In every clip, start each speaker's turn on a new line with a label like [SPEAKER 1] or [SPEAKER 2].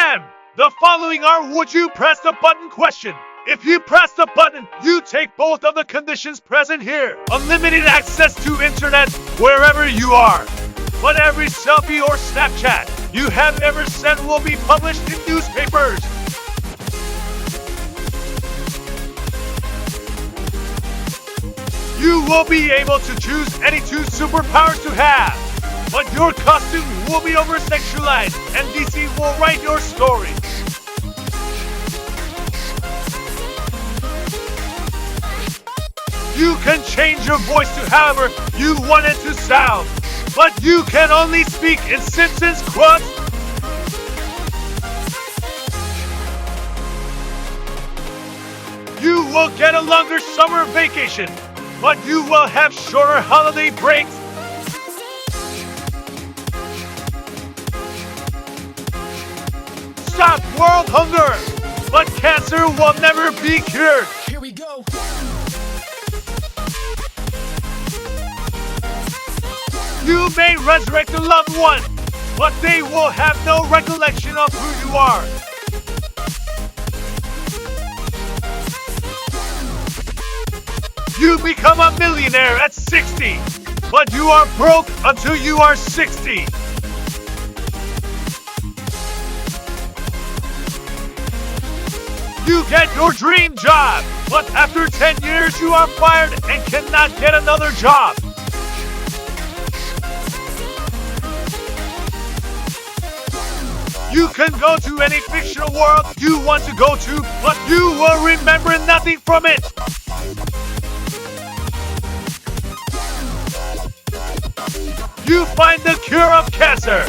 [SPEAKER 1] And the following are would you press the button question. If you press the button, you take both of the conditions present here. Unlimited access to internet wherever you are. But every selfie or Snapchat you have ever sent will be published in newspapers. You will be able to choose any two superpowers to have. But your costume will be over-sexualized and DC will write your story. You can change your voice to however you want it to sound. But you can only speak in Simpsons quotes. You will get a longer summer vacation, but you will have shorter holiday breaks. Stop world hunger, but cancer will never be cured.
[SPEAKER 2] Here we go.
[SPEAKER 1] You may resurrect a loved one, but they will have no recollection of who you are. You become a millionaire at 60, but you are broke until you are 60. You get your dream job, but after 10 years you are fired and cannot get another job. You can go to any fictional world you want to go to, but you will remember nothing from it. You find the cure of cancer,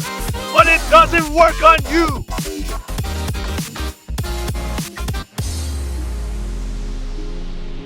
[SPEAKER 1] but it doesn't work on you.